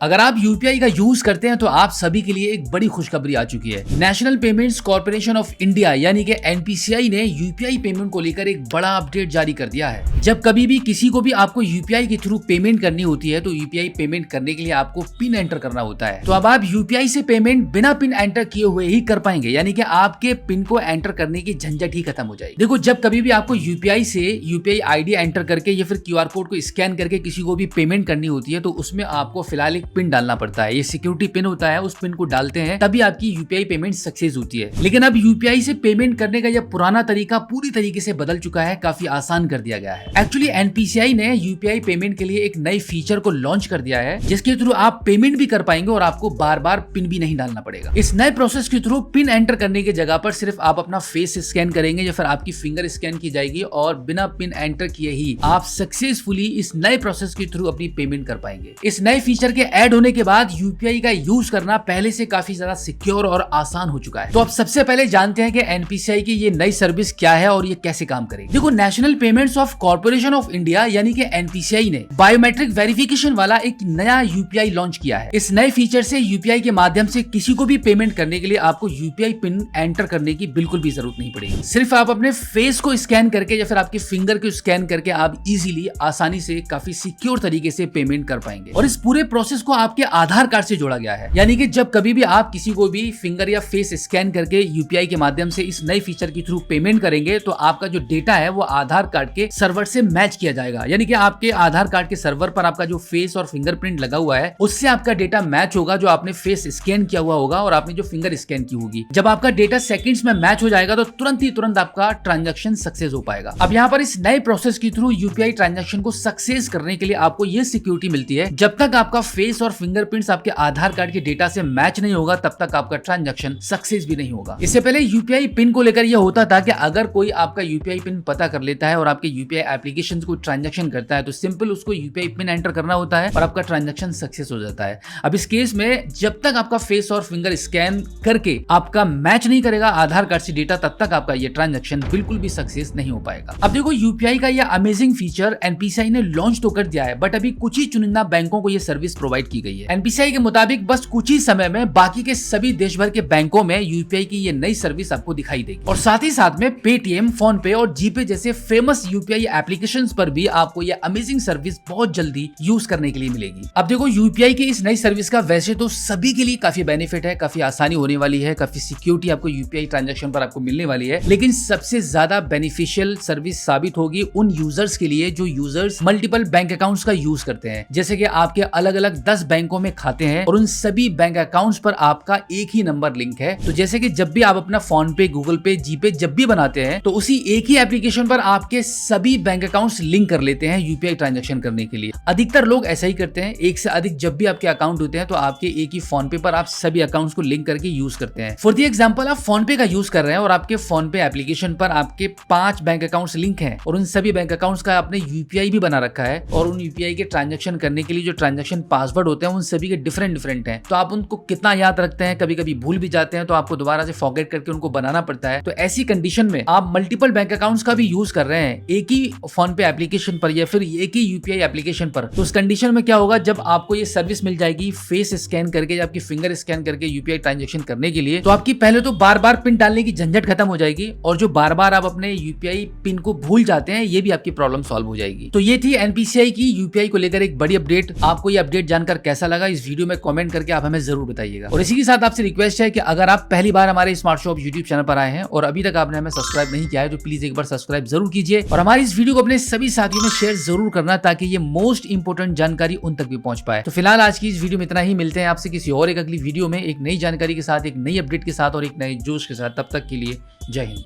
अगर आप यूपीआई का यूज करते हैं तो आप सभी के लिए एक बड़ी खुशखबरी आ चुकी है। National payments corporation of India यानी कि एनपीसीआई ने यूपीआई पेमेंट को लेकर एक बड़ा अपडेट जारी कर दिया है। जब कभी भी किसी को भी आपको यूपीआई के थ्रू पेमेंट करनी होती है तो यूपीआई पेमेंट करने के लिए आपको पिन एंटर करना होता है। तो अब आप यूपीआई से पेमेंट बिना पिन एंटर किए हुए ही कर पाएंगे, यानी कि आपके पिन को एंटर करने की झंझट ही खत्म हो जाएगी। देखो, जब कभी भी आपको यूपीआई से यूपीआई आईडी एंटर करके या फिर क्यूआर कोड को स्कैन करके किसी को भी पेमेंट करनी होती है तो उसमें आपको फिलहाल एक पिन डालना पड़ता है। ये सिक्योरिटी पिन होता है, उस पिन को डालते हैं तभी आपकी यूपीआई पेमेंट सक्सेस होती है। लेकिन अब यूपीआई से पेमेंट करने का यह पुराना तरीका पूरी तरीके से बदल चुका है, काफी आसान कर दिया गया है। एक्चुअली एनपीसीआई ने यूपीआई पेमेंट के लिए एक नई फीचर को लॉन्च कर दिया है जिसके थ्रू आप पेमेंट भी कर पाएंगे और आपको बार बार पिन भी नहीं डालना पड़ेगा। इस नए प्रोसेस के थ्रू पिन एंटर करने की जगह पर सिर्फ आप अपना फेस स्कैन करेंगे या फिर आपकी फिंगर स्कैन की जाएगी और बिना पिन एंटर किए ही आप सक्सेसफुली इस नए प्रोसेस के थ्रू अपनी पेमेंट कर पाएंगे। इस नए फीचर के ऐड होने के बाद यूपीआई का यूज करना पहले से काफी ज्यादा सिक्योर और आसान हो चुका है। तो अब सबसे पहले जानते हैं कि एनपीसीआई की ये नई सर्विस क्या है और ये कैसे काम करेगी। देखो, national payments of corporation of India यानी कि एनपीसीआई ने बायोमेट्रिक वेरिफिकेशन वाला एक नया यूपीआई लॉन्च किया है। इस नए फीचर से यूपीआई के माध्यम से किसी को भी पेमेंट करने के लिए आपको यूपीआई पिन एंटर करने की बिल्कुल भी जरूरत नहीं पड़ेगी। सिर्फ आप अपने फेस को स्कैन करके या फिर आपके फिंगर को स्कैन करके आप इजीली आसानी से काफी सिक्योर तरीके से पेमेंट कर पाएंगे। और इस पूरे प्रोसेस को आपके आधार कार्ड से जोड़ा गया है, यानी कि जब कभी भी आप किसी को भी फिंगर या फेस स्कैन करके यूपीआई के माध्यम से इस नई फीचर के थ्रू पेमेंट करेंगे तो आपका जो डेटा है वो आधार कार्ड के सर्वर से मैच किया जाएगा। यानी कि आपके आधार कार्ड के सर्वर पर आपका जो फेस और फिंगरप्रिंट लगा हुआ है उससे आपका डेटा मैच होगा, जो आपने फेस स्कैन किया हुआ होगा और आपने जो फिंगर स्कैन की होगी। जब आपका डेटा सेकंड्स में मैच हो जाएगा तो तुरंत आपका ट्रांजैक्शन सक्सेस हो पाएगा। अब यहाँ पर इस नए प्रोसेस के थ्रू यूपीआई ट्रांजैक्शन को सक्सेस करने के लिए आपको ये सिक्योरिटी मिलती है, जब तक आपका फेस और फिंगरप्रिंट्स आपके आधार कार्ड के डेटा से मैच नहीं होगा तब तक आपका ट्रांजैक्शन सक्सेस भी नहीं होगा। इससे पहले यूपीआई पिन को लेकर यह होता था कि अगर कोई आपका यूपीआई पिन पता कर लेता है और आपके यूपीआई एप्लीकेशन को ट्रांजैक्शन करता है तो सिंपल उसको यूपीआई पिन एंटर करना होता है और आपका ट्रांजैक्शन सक्सेस हो जाता है। अब इस केस में जब तक आपका फेस और फिंगर स्कैन करके आपका मैच नहीं करेगा आधार कार्ड से डेटा, तब तक आपका ये ट्रांजैक्शन बिल्कुल भी सक्सेस नहीं हो पाएगा। अब देखो, यूपीआई का यह अमेजिंग फीचर एनपीसीआई ने लॉन्च तो कर दिया है, बट अभी कुछ ही चुनिंदा बैंकों को यह सर्विस प्रोवाइड की गई है। एनपीसीआई के मुताबिक बस कुछ ही समय में बाकी के सभी देश भर के बैंकों में यूपीआई की ये नई सर्विस आपको दिखाई देगी और साथ ही साथ में पेटीएम, फोन पे और जीपे जैसे फेमस यूपीआई एप्लीकेशंस पर भी आपको ये अमेजिंग सर्विस बहुत जल्दी यूज करने के लिए मिलेगी। अब देखो, यूपीआई की इस नई सर्विस का वैसे तो सभी के लिए काफी बेनिफिट है, काफी आसानी होने वाली है, काफी सिक्योरिटी आपको यूपीआई ट्रांजैक्शन पर आपको मिलने वाली है, लेकिन सबसे ज्यादा बेनिफिशियल सर्विस साबित होगी उन यूजर्स के लिए जो यूजर्स मल्टीपल बैंक अकाउंट्स का यूज करते हैं। जैसे कि आपके अलग अलग 10 बैंकों में खाते हैं और उन सभी बैंक अकाउंट्स पर आपका एक ही नंबर लिंक है। तो जैसे कि जब भी आप अपना फोन पे, गूगल पे, जीपे जब भी बनाते हैं तो उसी एक ही एप्लीकेशन पर आपके सभी बैंक अकाउंट्स लिंक कर लेते हैं यूपीआई ट्रांजैक्शन करने के लिए। अधिकतर लोग ऐसा ही करते हैं, एक से अधिक जब भी आपके अकाउंट होते हैं तो आपके एक ही फोन पे पर आप सभी अकाउंट्स को लिंक करके यूज करते हैं। फॉर द एग्जांपल, आप फोन पे का यूज कर रहे हैं और आपके फोन पे एप्लीकेशन पर आपके 5 बैंक अकाउंट्स लिंक हैं और उन सभी बैंक अकाउंट्स का आपने यूपीआई भी बना रखा है और उन यूपीआई के ट्रांजैक्शन करने के लिए जो ट्रांजैक्शन पासवर्ड होते हैं उन सभी के डिफरेंट हैं। तो आप उनको कितना याद रखते हैं, कभी कभी भूल भी जाते हैं तो आपको दोबारा से फॉरगेट करके उनको बनाना पड़ता है। तो ऐसी कंडीशन में आप मल्टीपल बैंक अकाउंट्स का भी यूज कर रहे हैं एक ही फोन पे एप्लीकेशन पर या फिर एक ही यूपीआई एप्लीकेशन पर, तो उस कंडीशन में क्या होगा, जब आपको ये सर्विस मिल जाएगी फेस स्कैन करके या आपकी फिंगर स्कैन करके यूपीआई ट्रांजैक्शन करने के लिए, तो आपकी पहले तो बार बार पिन डालने की झंझट खत्म हो जाएगी और जो बार बार आप अपने यूपीआई पिन को भूल जाते हैं ये भी आपकी प्रॉब्लम सॉल्व हो जाएगी। तो ये थी एनपीसीआई की यूपीआई को लेकर एक बड़ी अपडेट। आपको ये अपडेट जानकर कैसा लगा, इस वीडियो में कमेंट करके आप हमें जरूर बताइएगा। और इसी के साथ आपसे रिक्वेस्ट है कि अगर आप पहली बार हमारे स्मार्ट शॉप यूट्यूब चैनल पर आए हैं और अभी तक आपने हमें सब्सक्राइब नहीं किया है तो प्लीज एक बार सब्सक्राइब जरूर कीजिए और हमारी इस वीडियो को अपने सभी साथियों में शेयर जरूर करना ताकि ये मोस्ट इंपोर्टेंट जानकारी उन तक भी पहुंच पाए। तो फिलहाल आज की इस वीडियो में इतना ही, मिलते हैं आपसे किसी और एक अगली वीडियो में एक नई जानकारी के साथ, एक नई अपडेट के साथ और एक नए जोश के साथ। तब तक के लिए जय हिंद।